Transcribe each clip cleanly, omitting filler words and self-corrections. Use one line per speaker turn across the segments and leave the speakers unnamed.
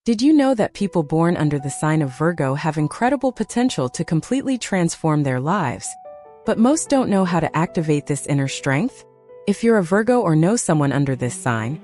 Did you know that people born under the sign of Virgo have incredible potential to completely transform their lives? But most don't know how to activate this inner strength? If you're a Virgo or know someone under this sign,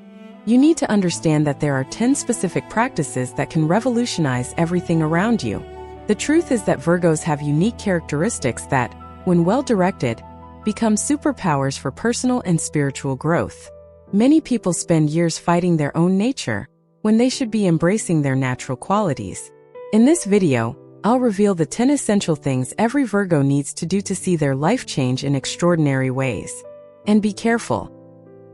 you need to understand that there are 10 specific practices that can revolutionize everything around you. The truth is that Virgos have unique characteristics that, when well directed, become superpowers for personal and spiritual growth. Many people spend years fighting their own nature, when they should be embracing their natural qualities. In this video, I'll reveal the 10 essential things every Virgo needs to do to see their life change in extraordinary ways. And be careful.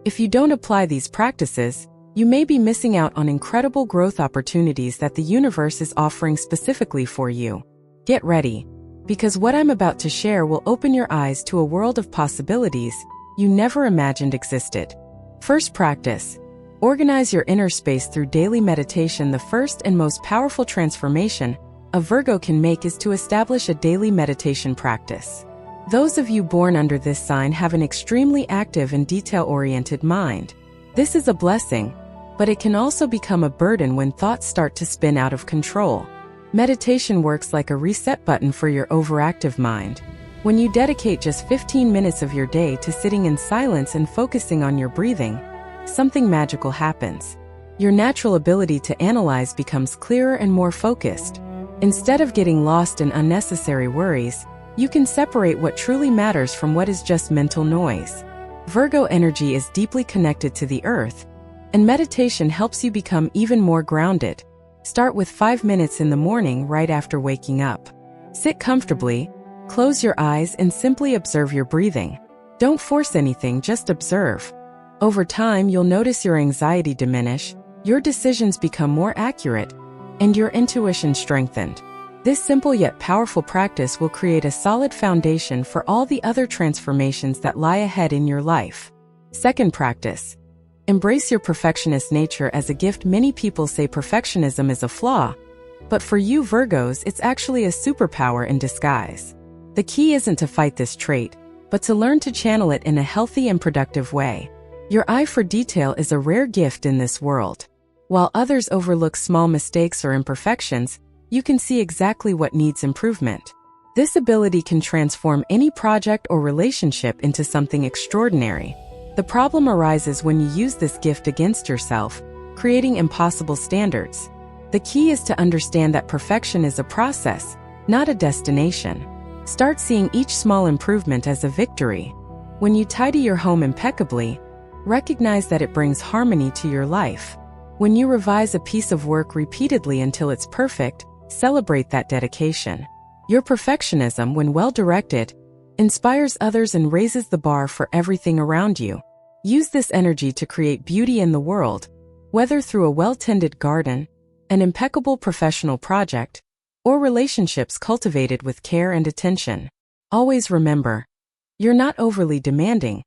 If you don't apply these practices, you may be missing out on incredible growth opportunities that the universe is offering specifically for you. Get ready, because what I'm about to share will open your eyes to a world of possibilities you never imagined existed. First practice. Organize your inner space through daily meditation. The first and most powerful transformation a Virgo can make is to establish a daily meditation practice. Those of you born under this sign have an extremely active and detail-oriented mind. This is a blessing, but it can also become a burden when thoughts start to spin out of control. Meditation works like a reset button for your overactive mind. When you dedicate just 15 minutes of your day to sitting in silence and focusing on your breathing, something magical happens. Your natural ability to analyze becomes clearer and more focused. Instead of getting lost in unnecessary worries, you can separate what truly matters from what is just mental noise. Virgo energy is deeply connected to the earth, and meditation helps you become even more grounded. Start with 5 minutes in the morning right after waking up. Sit comfortably, close your eyes and simply observe your breathing. Don't force anything, just observe. Over time, you'll notice your anxiety diminish, your decisions become more accurate, and your intuition strengthened. This simple yet powerful practice will create a solid foundation for all the other transformations that lie ahead in your life. Second practice. Embrace your perfectionist nature as a gift. Many people say perfectionism is a flaw, but for you Virgos, it's actually a superpower in disguise. The key isn't to fight this trait, but to learn to channel it in a healthy and productive way. Your eye for detail is a rare gift in this world. While others overlook small mistakes or imperfections, you can see exactly what needs improvement. This ability can transform any project or relationship into something extraordinary. The problem arises when you use this gift against yourself, creating impossible standards. The key is to understand that perfection is a process, not a destination. Start seeing each small improvement as a victory. When you tidy your home impeccably, recognize that it brings harmony to your life. When you revise a piece of work repeatedly until it's perfect, celebrate that dedication. Your perfectionism, when well directed, inspires others and raises the bar for everything around you. Use this energy to create beauty in the world, whether through a well-tended garden, an impeccable professional project, or relationships cultivated with care and attention. Always remember, you're not overly demanding.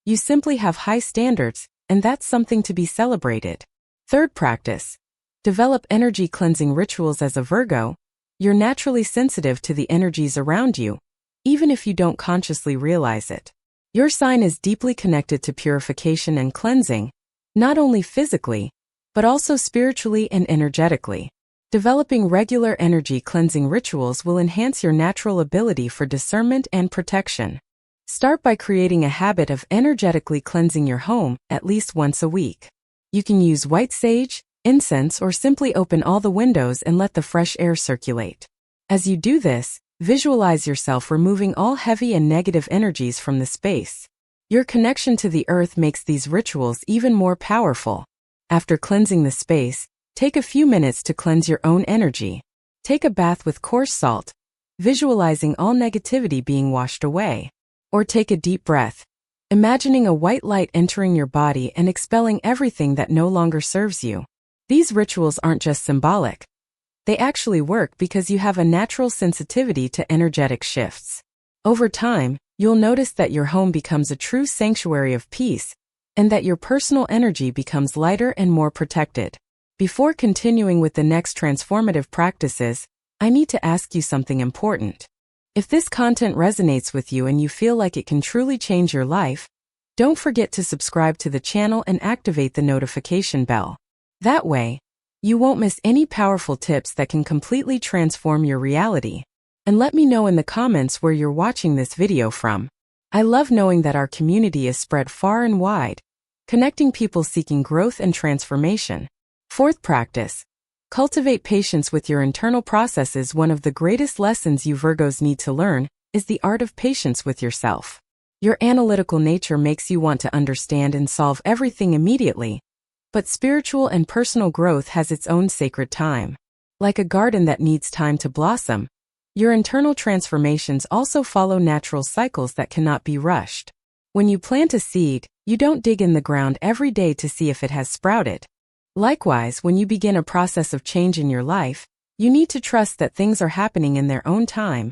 You simply have high standards, and that's something to be celebrated. Third practice. Develop energy cleansing rituals. As a Virgo, you're naturally sensitive to the energies around you, even if you don't consciously realize it. Your sign is deeply connected to purification and cleansing, not only physically, but also spiritually and energetically. Developing regular energy cleansing rituals will enhance your natural ability for discernment and protection. Start by creating a habit of energetically cleansing your home at least once a week. You can use white sage, incense, or simply open all the windows and let the fresh air circulate. As you do this, visualize yourself removing all heavy and negative energies from the space. Your connection to the earth makes these rituals even more powerful. After cleansing the space, take a few minutes to cleanse your own energy. Take a bath with coarse salt, visualizing all negativity being washed away. Or take a deep breath, imagining a white light entering your body and expelling everything that no longer serves you. These rituals aren't just symbolic. They actually work because you have a natural sensitivity to energetic shifts. Over time, you'll notice that your home becomes a true sanctuary of peace, and that your personal energy becomes lighter and more protected. Before continuing with the next transformative practices, I need to ask you something important. If this content resonates with you and you feel like it can truly change your life, don't forget to subscribe to the channel and activate the notification bell. That way, You won't miss any powerful tips that can completely transform your reality. And let me know in the comments where you're watching this video from. I love knowing that our community is spread far and wide, connecting people seeking growth and transformation. Fourth practice. Cultivate patience with your internal processes. One of the greatest lessons you Virgos need to learn is the art of patience with yourself. Your analytical nature makes you want to understand and solve everything immediately, but spiritual and personal growth has its own sacred time. Like a garden that needs time to blossom, your internal transformations also follow natural cycles that cannot be rushed. When you plant a seed, you don't dig in the ground every day to see if it has sprouted. Likewise, when you begin a process of change in your life, you need to trust that things are happening in their own time,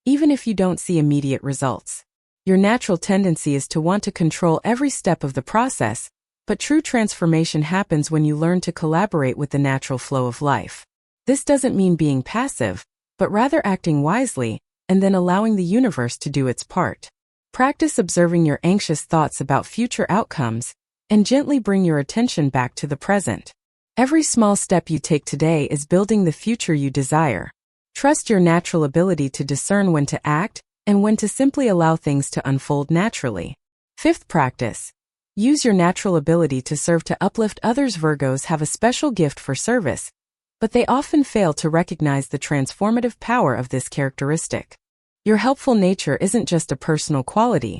even if you don't see immediate results. Your natural tendency is to want to control every step of the process, but true transformation happens when you learn to collaborate with the natural flow of life. This doesn't mean being passive, but rather acting wisely, and then allowing the universe to do its part. Practice observing your anxious thoughts about future outcomes, and gently bring your attention back to the present. Every small step you take today is building the future you desire. Trust your natural ability to discern when to act, and when to simply allow things to unfold naturally. Fifth practice. Use your natural ability to serve to uplift others. Virgos have a special gift for service, but they often fail to recognize the transformative power of this characteristic. Your helpful nature isn't just a personal quality.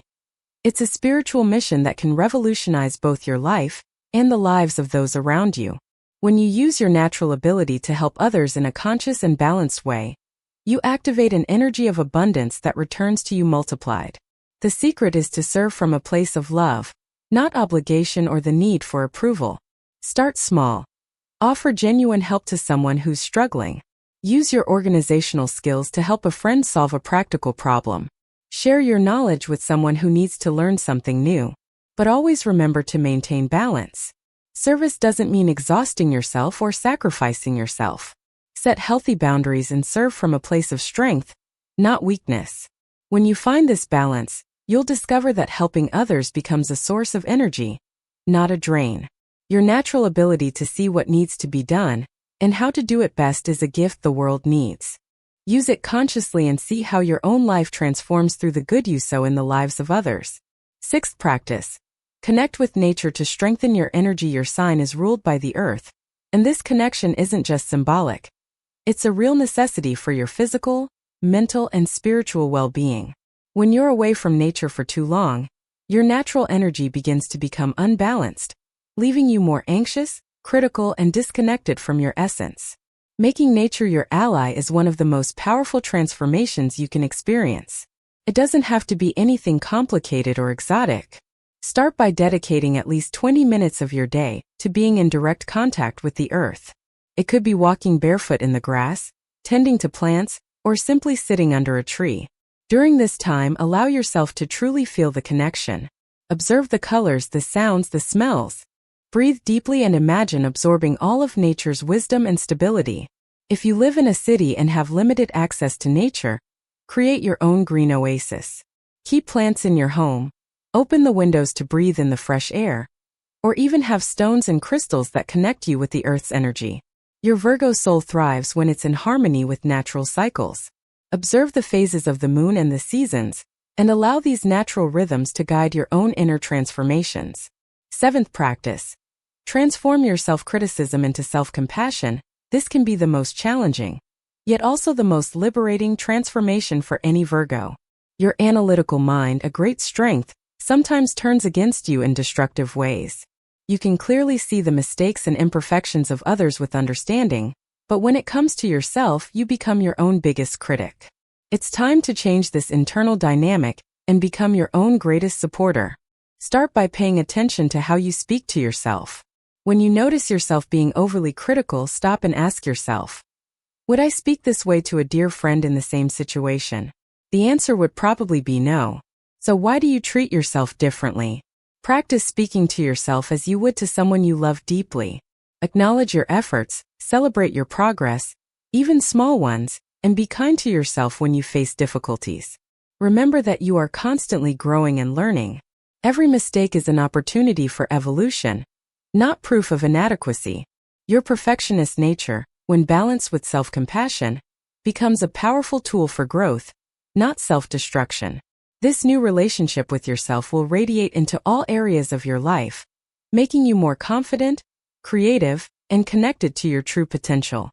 It's a spiritual mission that can revolutionize both your life and the lives of those around you. When you use your natural ability to help others in a conscious and balanced way, you activate an energy of abundance that returns to you multiplied. The secret is to serve from a place of love, not obligation or the need for approval. Start small. Offer genuine help to someone who's struggling. Use your organizational skills to help a friend solve a practical problem. Share your knowledge with someone who needs to learn something new. But always remember to maintain balance. Service doesn't mean exhausting yourself or sacrificing yourself. Set healthy boundaries and serve from a place of strength, not weakness. When you find this balance, you'll discover that helping others becomes a source of energy, not a drain. Your natural ability to see what needs to be done and how to do it best is a gift the world needs. Use it consciously and see how your own life transforms through the good you sow in the lives of others. Sixth practice. Connect with nature to strengthen your energy. Your sign is ruled by the earth, and this connection isn't just symbolic. It's a real necessity for your physical, mental, and spiritual well-being. When you're away from nature for too long, your natural energy begins to become unbalanced, leaving you more anxious, critical, and disconnected from your essence. Making nature your ally is one of the most powerful transformations you can experience. It doesn't have to be anything complicated or exotic. Start by dedicating at least 20 minutes of your day to being in direct contact with the earth. It could be walking barefoot in the grass, tending to plants, or simply sitting under a tree. During this time, allow yourself to truly feel the connection. Observe the colors, the sounds, the smells. Breathe deeply and imagine absorbing all of nature's wisdom and stability. If you live in a city and have limited access to nature, create your own green oasis. Keep plants in your home, open the windows to breathe in the fresh air, or even have stones and crystals that connect you with the earth's energy. Your Virgo soul thrives when it's in harmony with natural cycles. Observe the phases of the moon and the seasons, and allow these natural rhythms to guide your own inner transformations. Seventh practice. Transform your self-criticism into self-compassion. This can be the most challenging, yet also the most liberating transformation for any Virgo. Your analytical mind, a great strength, sometimes turns against you in destructive ways. You can clearly see the mistakes and imperfections of others with understanding, but when it comes to yourself, you become your own biggest critic. It's time to change this internal dynamic and become your own greatest supporter. Start by paying attention to how you speak to yourself. When you notice yourself being overly critical, stop and ask yourself, would I speak this way to a dear friend in the same situation? The answer would probably be no. So why do you treat yourself differently? Practice speaking to yourself as you would to someone you love deeply. Acknowledge your efforts, celebrate your progress, even small ones, and be kind to yourself when you face difficulties. Remember that you are constantly growing and learning. Every mistake is an opportunity for evolution, not proof of inadequacy. Your perfectionist nature, when balanced with self-compassion, becomes a powerful tool for growth, not self-destruction. This new relationship with yourself will radiate into all areas of your life, making you more confident, creative, and connected to your true potential.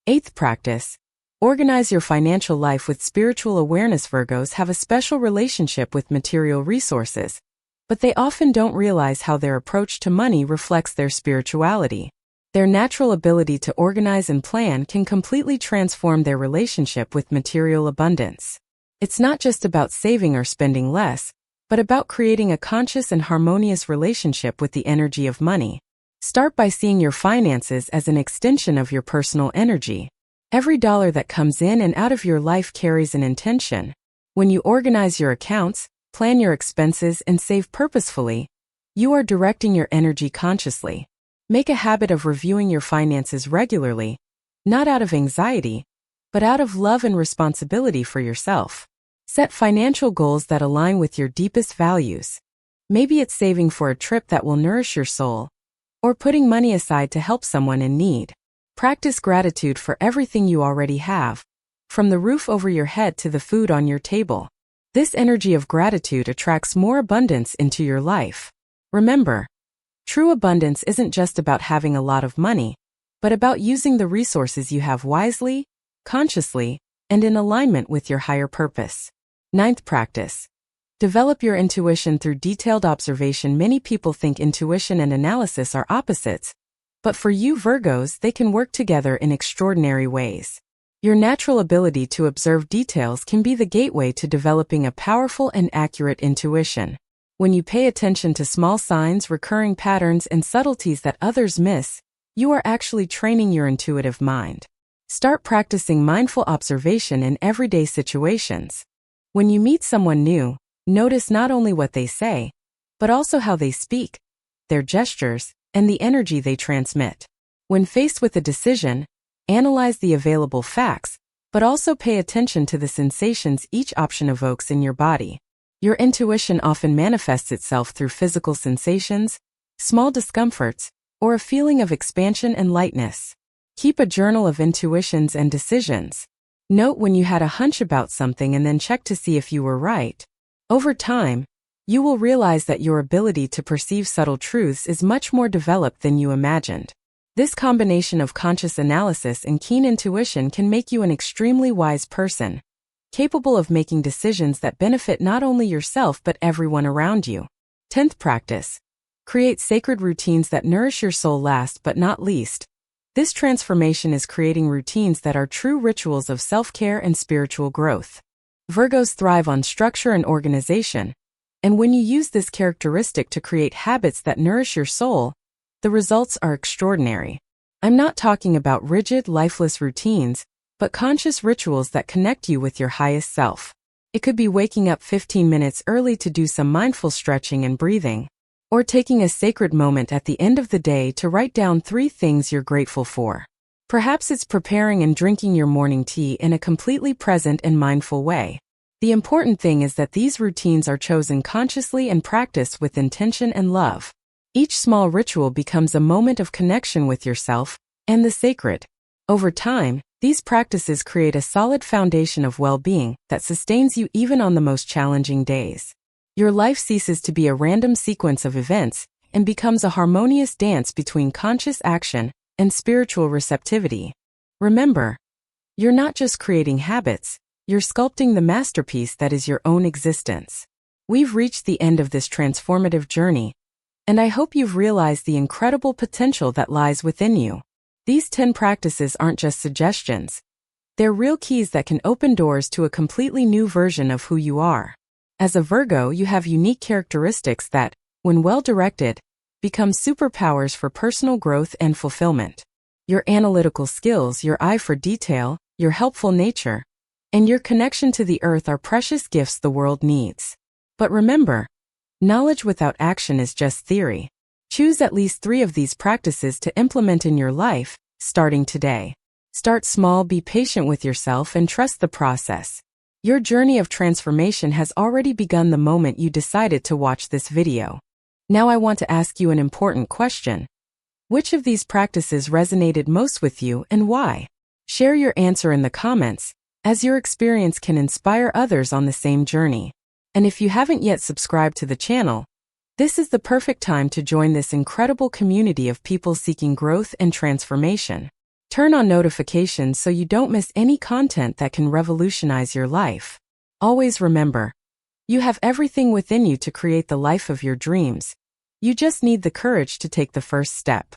8th practice. Organize your financial life with spiritual awareness. Virgos have a special relationship with material resources, but they often don't realize how their approach to money reflects their spirituality. Their natural ability to organize and plan can completely transform their relationship with material abundance. It's not just about saving or spending less, but about creating a conscious and harmonious relationship with the energy of money. Start by seeing your finances as an extension of your personal energy. Every dollar that comes in and out of your life carries an intention. When you organize your accounts, plan your expenses, and save purposefully, you are directing your energy consciously. Make a habit of reviewing your finances regularly, not out of anxiety, but out of love and responsibility for yourself. Set financial goals that align with your deepest values. Maybe it's saving for a trip that will nourish your soul, or putting money aside to help someone in need. Practice gratitude for everything you already have, from the roof over your head to the food on your table. This energy of gratitude attracts more abundance into your life. Remember, true abundance isn't just about having a lot of money, but about using the resources you have wisely, consciously, and in alignment with your higher purpose. 9th practice. Develop your intuition through detailed observation. Many people think intuition and analysis are opposites, but for you Virgos, they can work together in extraordinary ways. Your natural ability to observe details can be the gateway to developing a powerful and accurate intuition. When you pay attention to small signs, recurring patterns, and subtleties that others miss, you are actually training your intuitive mind. Start practicing mindful observation in everyday situations. When you meet someone new, notice not only what they say, but also how they speak, their gestures, and the energy they transmit. When faced with a decision, analyze the available facts, but also pay attention to the sensations each option evokes in your body. Your intuition often manifests itself through physical sensations, small discomforts, or a feeling of expansion and lightness. Keep a journal of intuitions and decisions. Note when you had a hunch about something and then check to see if you were right. Over time, you will realize that your ability to perceive subtle truths is much more developed than you imagined. This combination of conscious analysis and keen intuition can make you an extremely wise person, capable of making decisions that benefit not only yourself but everyone around you. 10th practice. Create sacred routines that nourish your soul. Last but not least, this transformation is creating routines that are true rituals of self-care and spiritual growth. Virgos thrive on structure and organization, and when you use this characteristic to create habits that nourish your soul, the results are extraordinary. I'm not talking about rigid, lifeless routines, but conscious rituals that connect you with your highest self. It could be waking up 15 minutes early to do some mindful stretching and breathing, or taking a sacred moment at the end of the day to write down 3 things you're grateful for. Perhaps it's preparing and drinking your morning tea in a completely present and mindful way. The important thing is that these routines are chosen consciously and practiced with intention and love. Each small ritual becomes a moment of connection with yourself and the sacred. Over time, these practices create a solid foundation of well-being that sustains you even on the most challenging days. Your life ceases to be a random sequence of events and becomes a harmonious dance between conscious action and spiritual receptivity. Remember, you're not just creating habits, you're sculpting the masterpiece that is your own existence. We've reached the end of this transformative journey, and I hope you've realized the incredible potential that lies within you. These 10 practices aren't just suggestions. They're real keys that can open doors to a completely new version of who you are. As a Virgo, you have unique characteristics that, when well directed, become superpowers for personal growth and fulfillment. Your analytical skills, your eye for detail, your helpful nature, and your connection to the earth are precious gifts the world needs. But remember, knowledge without action is just theory. Choose at least 3 of these practices to implement in your life, starting today. Start small, be patient with yourself, and trust the process. Your journey of transformation has already begun the moment you decided to watch this video. Now I want to ask you an important question. Which of these practices resonated most with you and why? Share your answer in the comments, as your experience can inspire others on the same journey. And if you haven't yet subscribed to the channel, this is the perfect time to join this incredible community of people seeking growth and transformation. Turn on notifications so you don't miss any content that can revolutionize your life. Always remember, you have everything within you to create the life of your dreams. You just need the courage to take the first step.